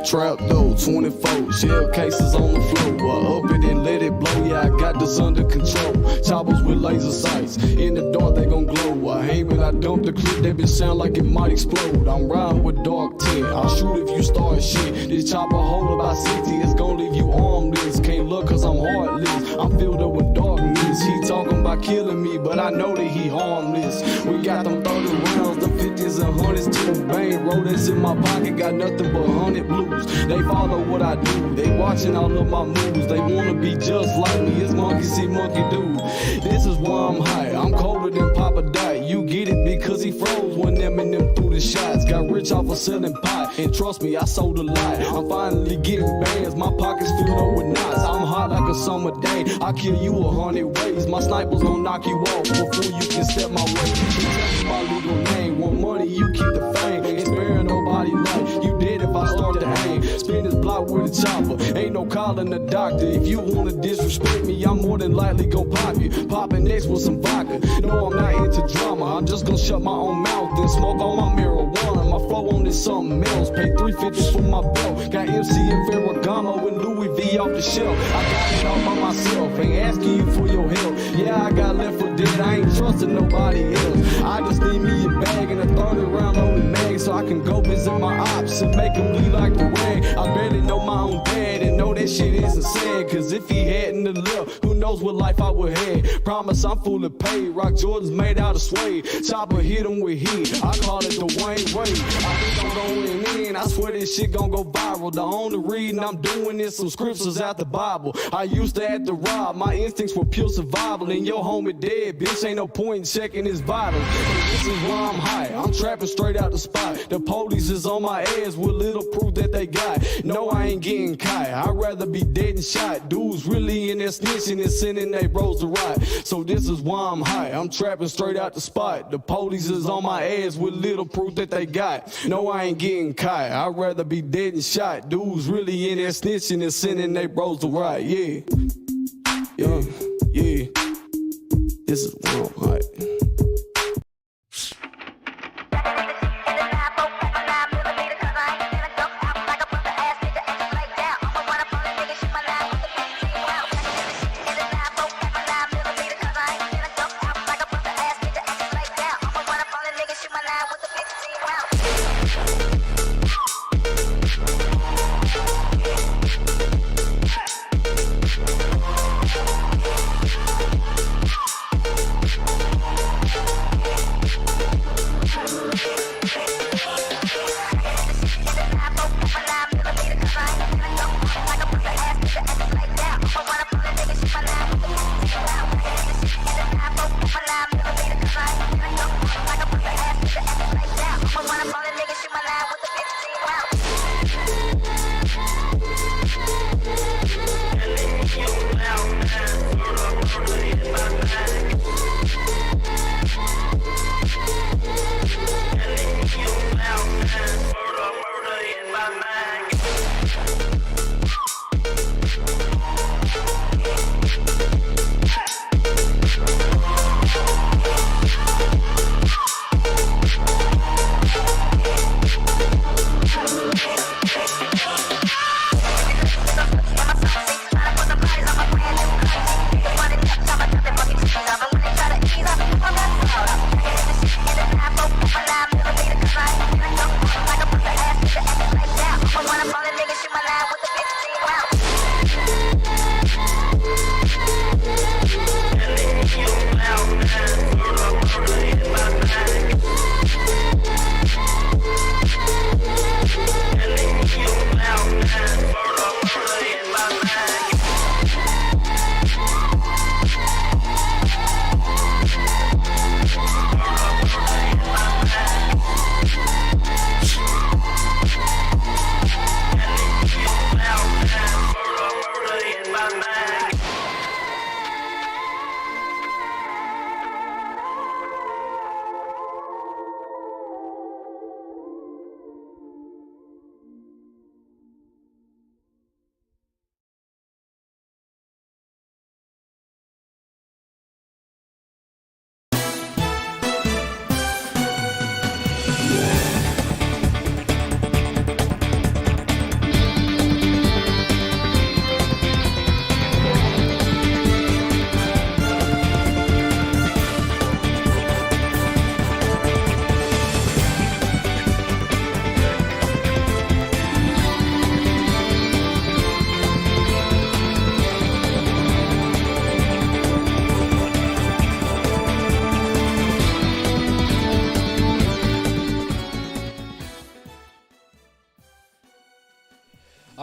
Trap though, 24, shell cases on the floor. Up it and let it blow, yeah, I got this under control. Choppers with laser sights, in the dark they gon' glow. I aim and I dump the clip, that bitch sound like it might explode. I'm riding with dark 10, I'll shoot if you start shit. This chopper hold about 60, it's gon' leave you armless. Can't look cause I'm heartless, I'm filled up with darkness. He talking about killing me, but I know that he harmless. We got them 30 rounds, the 50s and 100s too. Bang, roll that's in my pocket, got nothing but 100 blues. They follow what I do, they watching all of my moves. They wanna be just like me, it's monkey see, monkey do. This is why I'm high, I'm colder than Papa Diet. You get it because he froze when Eminem threw the shots. Got rich off of selling pot, and trust me, I sold a lot. I'm finally getting bands, my pockets filled up with knots. I'm hot like a summer day, I kill you 100 ways. My snipers gon' knock you off before you can step my way. You tell me my legal name, want money, you keep the fame. Ain't sparing nobody life, you dead if I start to aim. Spin this block with a chopper, ain't no calling the doctor. If you wanna disrespect me, I'm more than likely gon' pop you. Poppin' next with some vodka, no I'm not into drama. I'm just gon' shut my own mouth and smoke on my marijuana. My flow on this something else, pay $350 for my belt. Got MC and Ferragamo and Louis V off the shelf. I got it all by myself, ain't asking you for your help. Yeah, I got left for dead, I ain't trusting nobody else. I just need me a bag and a 30 round loaded mag, so I can go visit my ops and make them bleed like the rag. I barely know my own dad and know that shit isn't sad, cause if he hadn't have left, who knows what life I would have. Promise I'm fully paid, Rock Jordans made out of suede. Chopper hit him with heat, I call it the Wayne Wade. I think I'm going in, I swear this shit gon' go viral. The only reading I'm doing is some scriptures out the Bible. I used to have to rob, my instincts were pure survival. And your homie dead, bitch, ain't no point in checking his vitals. This is why I'm high, I'm trapping straight out the spot. The police is on my ass with little proof that they got. No, I ain't getting caught, I'd rather be dead and shot. Dudes really in there snitching and sending they bros to rot. So this is why I'm high, I'm trapping straight out the spot. The police is on my ass with little proof that they got. No, I ain't getting caught, I'd rather be dead and shot. Dudes really in there snitching and sending they bros to rot. Yeah, yeah, yeah. This is why I'm high.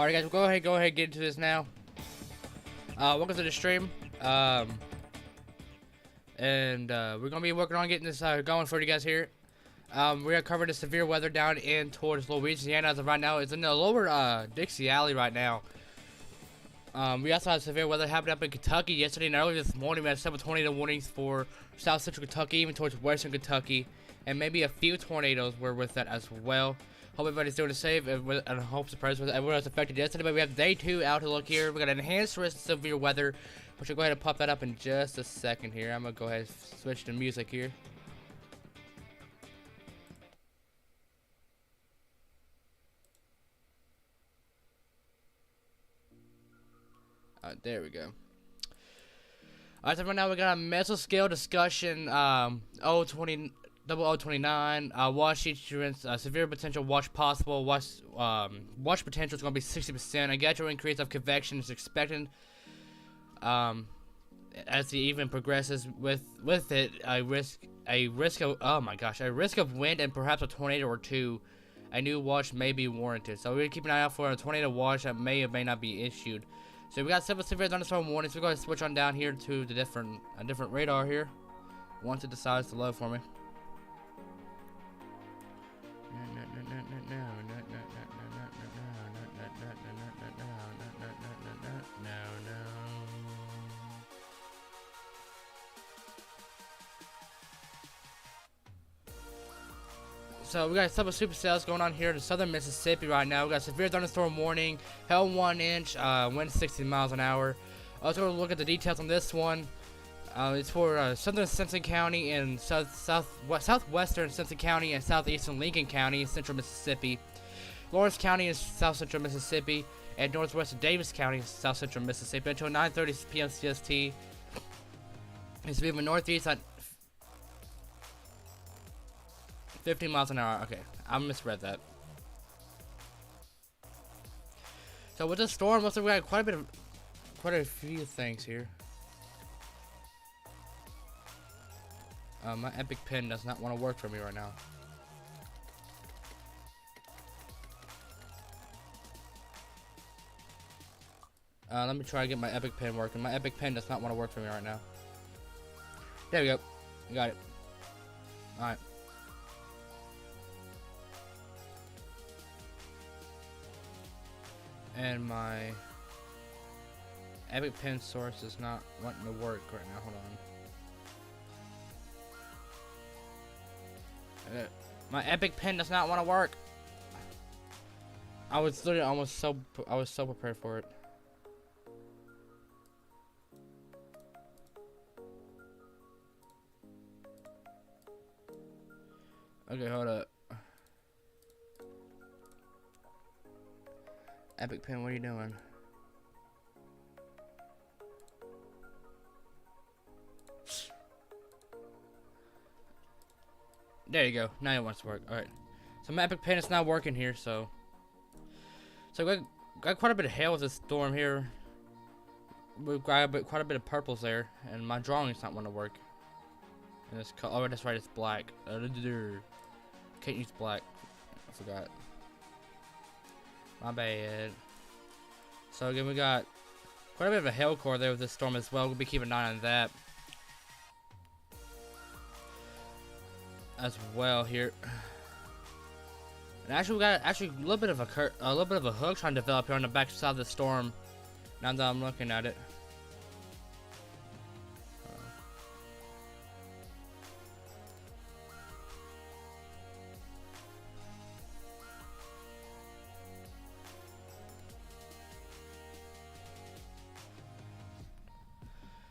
Alright guys, we'll go ahead and get into this now. Welcome to the stream. We're gonna be working on getting this going for you guys here. We're gonna cover the severe weather down in towards Louisiana as of right now. It's in the lower Dixie Alley right now. We also had severe weather happen up in Kentucky yesterday and early this morning. We had several tornado warnings for south central Kentucky, even towards western Kentucky, and maybe a few tornadoes were with that as well. Hope everybody's doing safe, and hope surprised with everyone else affected yesterday. But we have day 2 out to look here. We got enhanced risk of severe weather, which I'll go ahead and pop that up in just a second here. I'm gonna go ahead and switch to music here. There we go. Alright, so right now we got a mesoscale discussion. 029. Wash insurance. Severe potential wash possible. Wash potential is going to be 60%. A gradual increase of convection is expected. As the even progresses with it, a risk of a risk of wind and perhaps a tornado or two. A new wash may be warranted. So we're gonna keep an eye out for a tornado wash that may or may not be issued. So we got several severe thunderstorm warnings. We're going to switch on down here to the different radar here once it decides to load for me. So we got several supercells going on here in southern Mississippi right now. We got severe thunderstorm warning, hail 1 inch, wind 60 miles an hour. Let's go look at the details on this one. It's for southern Simpson County and southwestern Simpson County and southeastern Lincoln County, central Mississippi. Lawrence County is south central Mississippi, and northwestern Davis County is south central Mississippi until 9:30 p.m. CST. It's moving northeast at 15 miles an hour. Okay, I misread that. So with the storm, looks like we got quite a few things here. My Epic Pen does not want to work for me right now. Let me try to get my Epic Pen working. My Epic Pen does not want to work for me right now. There we go. Got it. Alright. And my Epic Pen source is not wanting to work right now. Hold on. My Epic Pen does not want to work. I was literally I was so prepared for it. Okay, hold up. Epic Pen, what are you doing? There you go. Now it wants to work. Alright. So my Epic Pen is not working here, so we got quite a bit of hail with this storm here. We've got quite a bit of purples there, and my drawing is not want to work. And it's oh, that's right, it's black. Can't use black. I forgot. My bad. So again, we got quite a bit of a hail core there with this storm as well. We'll be keeping an eye on that as well here. And actually, we got a little bit of a hook trying to develop here on the back side of the storm. Now that I'm looking at it.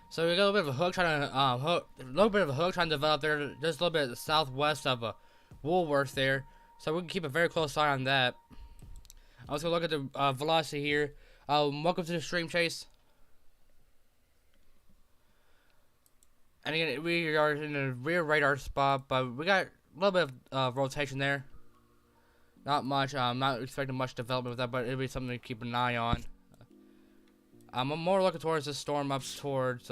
So we got a little bit of a hook trying to develop there, just a little bit southwest of Woolworth there. So we can keep a very close eye on that. I was gonna look at the velocity here. Welcome to the stream, Chase. And again, we are in the rear radar spot, but we got a little bit of rotation there. Not much. I'm not expecting much development with that, but it'll be something to keep an eye on. I'm more looking towards this storm up towards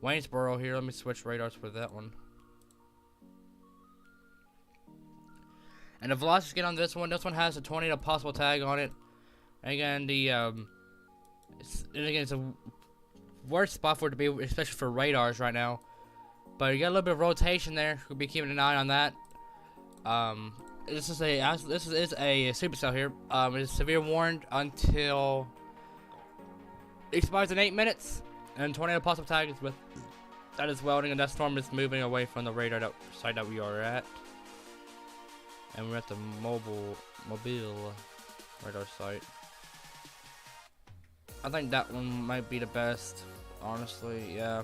Waynesboro here. Let me switch radars for that one. And the velocity skin on this one has a tornado possible tag on it. And again, it's a worst spot for it to be, especially for radars right now. But you got a little bit of rotation there. We'll be keeping an eye on that. This is a supercell here. It's severe warned until it expires in 8 minutes, and tornado possible tag is with that is welding, and that storm is moving away from the radar site that we are at, and we're at the mobile radar site. I think that one might be the best, honestly. Yeah.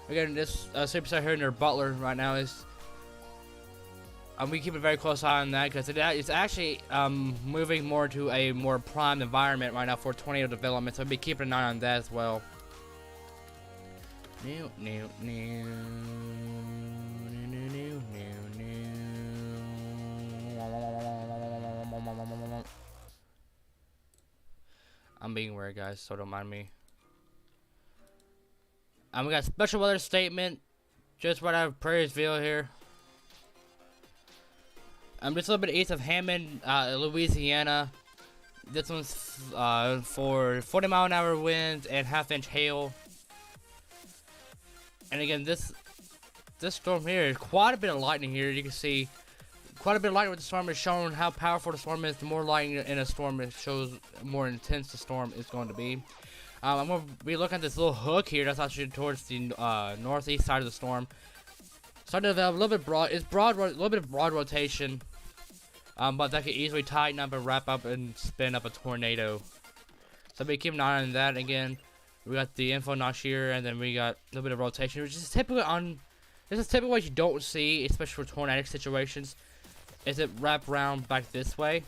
Again, this supercell here near Butler right now is. We keep a very close eye on that because it's actually moving more to a more prime environment right now for tornado development, so we'll be keeping an eye on that as well. I'm being weird, guys, so don't mind me. We got a special weather statement just right out of Prairiesville here. Just a little bit east of Hammond, Louisiana. This one's for 40-mile-an-hour winds and half-inch hail. And again, this storm here is quite a bit of lightning here. You can see quite a bit of lightning with the storm is showing how powerful the storm is. The more lightning in a storm, it shows more intense the storm is going to be. I'm going to be looking at this little hook here that's actually towards the northeast side of the storm. Starting to develop a little bit broad. It's broad, a little bit of broad rotation. But that could easily tighten up and wrap up and spin up a tornado. So be keeping an eye on that. Again, we got the info notch here, and then we got a little bit of rotation, which is typically this is typically what you don't see, especially for tornadic situations. Is it wrap around back this way?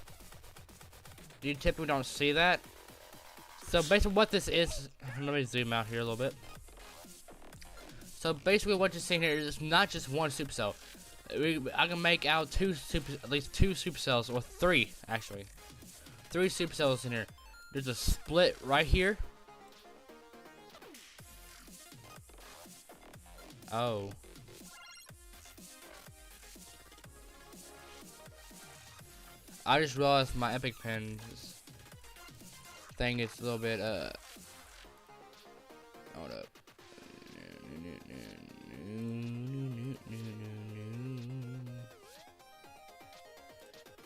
You typically don't see that. So basically, what this is, let me zoom out here a little bit. So basically, what you're seeing here is not just one supercell. I can make out at least two supercells, or three actually. 3 supercells in here. There's a split right here. Oh. I just realized my Epic Pen thing is a little bit hold up.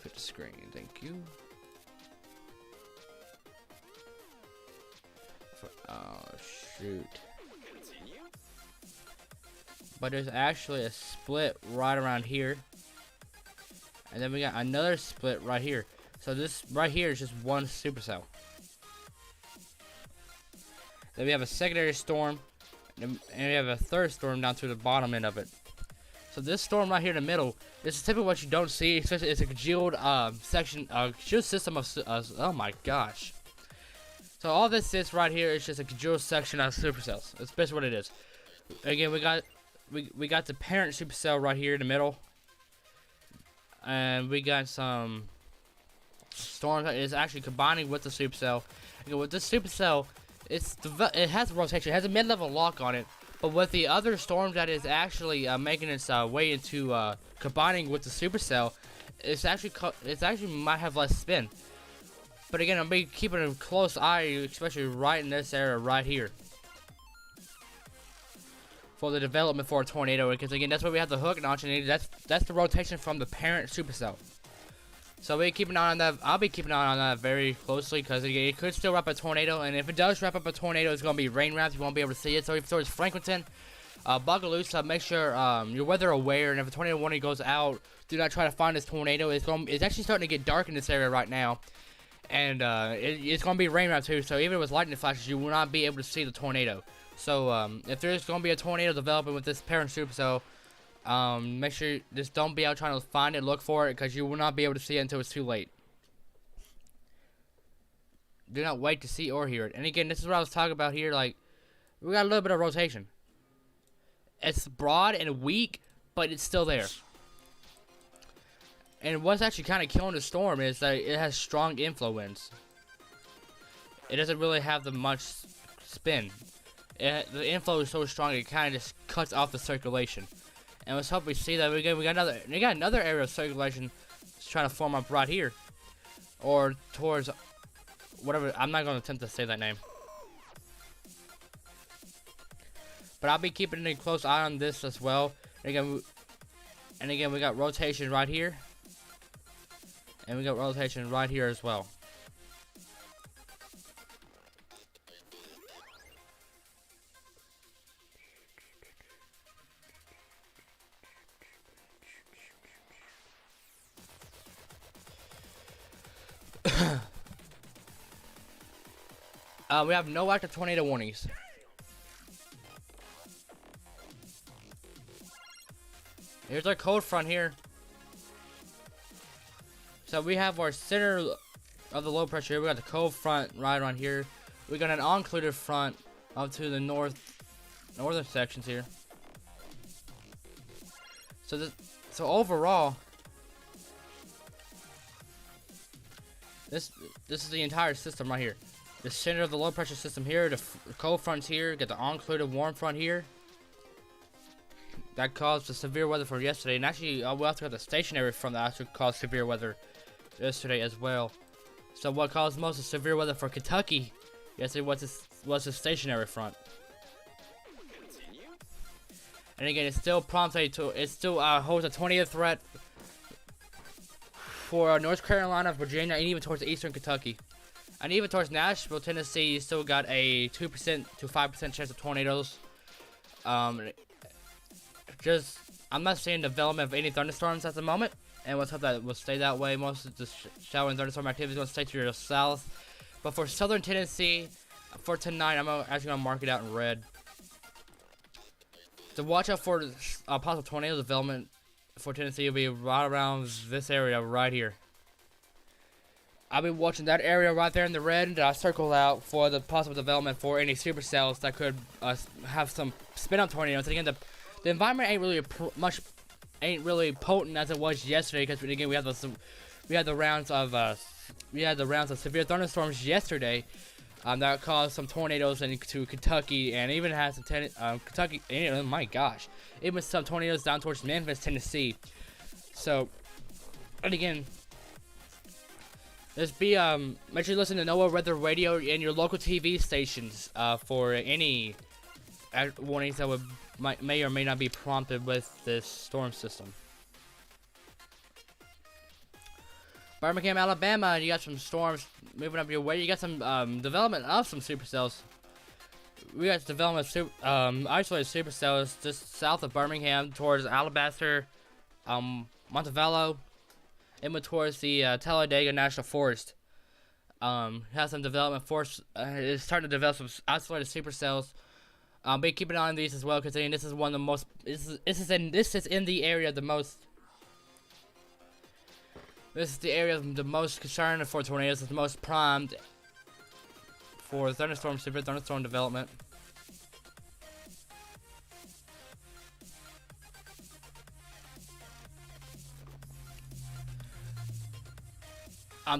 Fit the screen, thank you. Oh shoot. But there's actually a split right around here. And then we got another split right here. So this right here is just one supercell. Then we have a secondary storm. And we have a third storm down to the bottom end of it. So this storm right here in the middle, this is typically what you don't see, especially it's a congealed congealed system of oh my gosh. So all this is right here is just a congealed section of supercells. That's basically what it is. Again, we got the parent supercell right here in the middle, and we got some storms that is actually combining with the supercell. Again, with this supercell, it has rotation, it has a mid-level lock on it, but with the other storm that is actually making its way into combining with the supercell, it's actually might have less spin. But again, I'm be keeping a close eye, especially right in this area right here, for the development for a tornado, because again, that's where we have the hook notch, and that's the rotation from the parent supercell. So we keep an eye on that. I'll be keeping an eye on that very closely, because again, it could still wrap a tornado, and if it does wrap up a tornado, it's gonna be rain wrapped. You won't be able to see it. So if it's Franklinton, buckle loose. Make sure you're weather aware, and if a tornado warning goes out, do not try to find this tornado. It's actually starting to get dark in this area right now, and it's gonna be rain wrapped too. So even with lightning flashes, you will not be able to see the tornado. So if there's gonna be a tornado developing with this parent supercell, make sure just don't be out trying to find it, look for it, because you will not be able to see it until it's too late. Do not wait to see or hear it. And again, this is what I was talking about here. Like, we got a little bit of rotation. It's broad and weak, but it's still there. And what's actually kind of killing the storm is that it has strong inflow winds. It doesn't really have the much spin. The inflow is so strong it kind of just cuts off the circulation. And let's hope we see that we got another area of circulation trying to form up right here, or towards whatever. I'm not going to attempt to say that name, but I'll be keeping a close eye on this as well. And again, we got rotation right here, and we got rotation right here as well. We have no active tornado warnings. Here's our cold front here. So we have our center of the low pressure here. We got the cold front right around here. We got an occluded front up to the northern sections here. So overall, this is the entire system right here. The center of the low pressure system here, the cold fronts here, get the occluded warm front here. That caused the severe weather for yesterday, and actually we also got the stationary front that actually caused severe weather yesterday as well. So what caused most of the severe weather for Kentucky yesterday was the stationary front. And again, it still holds a 20th threat for North Carolina, Virginia, and even towards eastern Kentucky. And even towards Nashville, Tennessee, you still got a 2% to 5% chance of tornadoes. I'm not seeing development of any thunderstorms at the moment, and let's hope that will stay that way. Most of the shower and thunderstorm activity is going to stay to the south. But for southern Tennessee, for tonight, I'm actually going to mark it out in red. To watch out for possible tornado development for Tennessee will be right around this area right here. I'll be watching that area right there in the red that I circled out for the possible development for any supercells that could have some spin-up tornadoes. And again, the environment ain't really potent as it was yesterday, because again we had the rounds of severe thunderstorms yesterday that caused some tornadoes into Kentucky, and even had some Kentucky. Oh my gosh, even some tornadoes down towards Memphis, Tennessee. So, and again, make sure you listen to NOAA Weather Radio and your local TV stations for any warnings that may or may not be prompted with this storm system. Birmingham, Alabama, you got some storms moving up your way. You got some development of some supercells. We got development of isolated supercells just south of Birmingham towards Alabaster, Montevallo, and towards the Talladega National Forest. Has some development it's starting to develop some isolated supercells. But keep an eye on these as well, because this is one of the most. This is in the area the most. This is the area the most concerned for tornadoes. It's the most primed for severe thunderstorm development.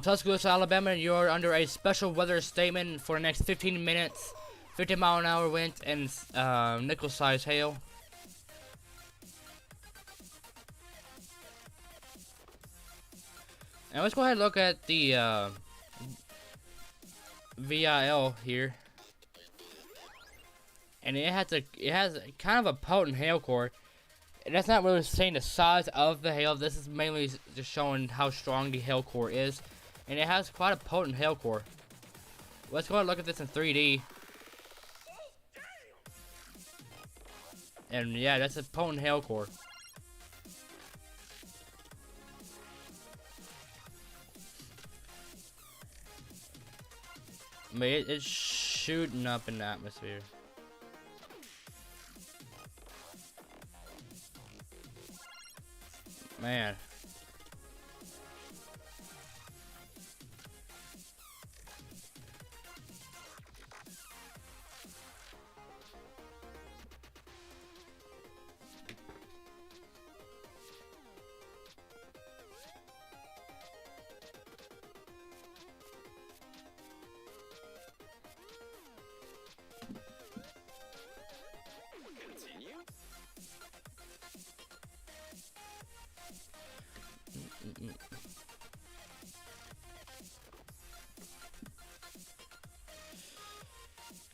Tuscaloosa, Alabama, you're under a special weather statement for the next 15 minutes. 50-mile-an-hour wind and nickel-sized hail. And let's go ahead and look at the VIL here. And it has kind of a potent hail core. And that's not really saying the size of the hail. This is mainly just showing how strong the hail core is. And it has quite a potent hail core. Let's go ahead and look at this in 3D. And yeah, that's a potent hail core. I mean, it's shooting up in the atmosphere. Man.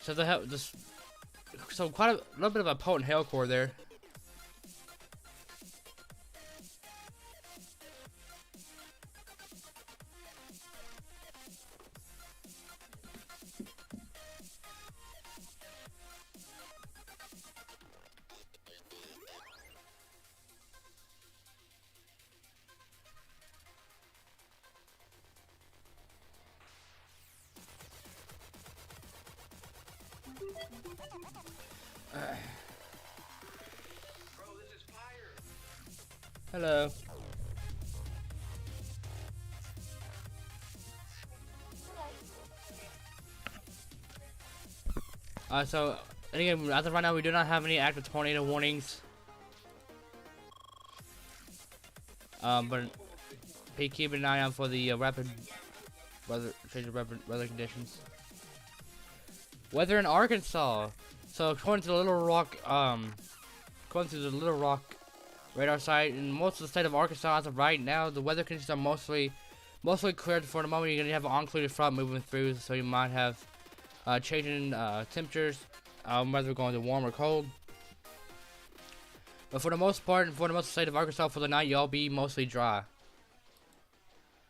So they have this. So quite a little bit of a potent hail core there. Hello. So again, as of right now, we do not have any active tornado warnings. But be keeping an eye out for the rapid weather, change of rapid weather conditions. Weather in Arkansas. So according to the Little Rock radar site, in most of the state of Arkansas as of right now, the weather conditions are mostly cleared for the moment. You're gonna have an oncluded front moving through, so you might have changing temperatures, whether going to warm or cold. But for the most part, and for the most of the state of Arkansas, for the night, y'all be mostly dry.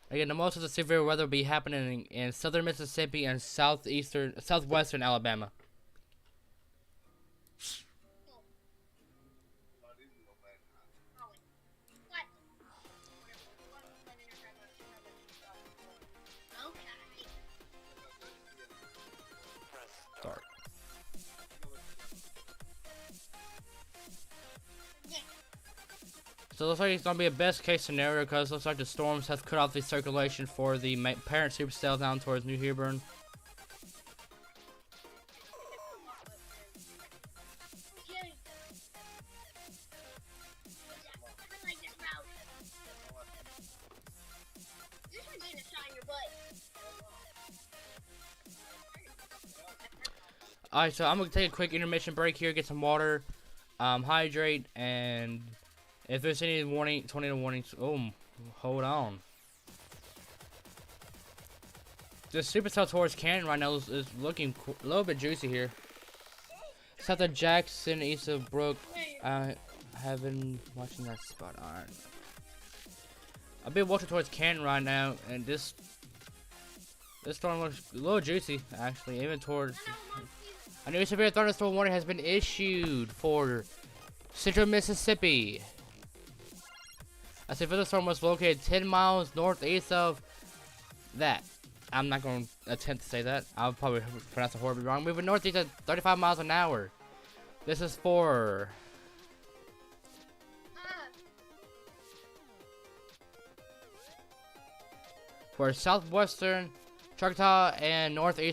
Again, the most of the severe weather will be happening in southern Mississippi and southwestern Alabama. Start. So it looks like it's gonna be a best case scenario because it looks like the storms have cut off the circulation for the parent supercell down towards New Hebron. Alright, so I'm gonna take a quick intermission break here, get some water, hydrate, and if there's any tornado warnings, hold on. The supercell towards Canton right now is looking a little bit juicy here. South of Jackson, east of Brook. I have been watching that spot. Alright. I've been watching towards Canton right now, and this storm looks a little juicy, actually, even towards. A new severe thunderstorm warning has been issued for central Mississippi. A severe thunderstorm was located 10 miles northeast of that. I'm not going to attempt to say that. I'll probably pronounce it horribly wrong. Moving northeast at 35 miles an hour. This is for southwestern Choctaw and northeast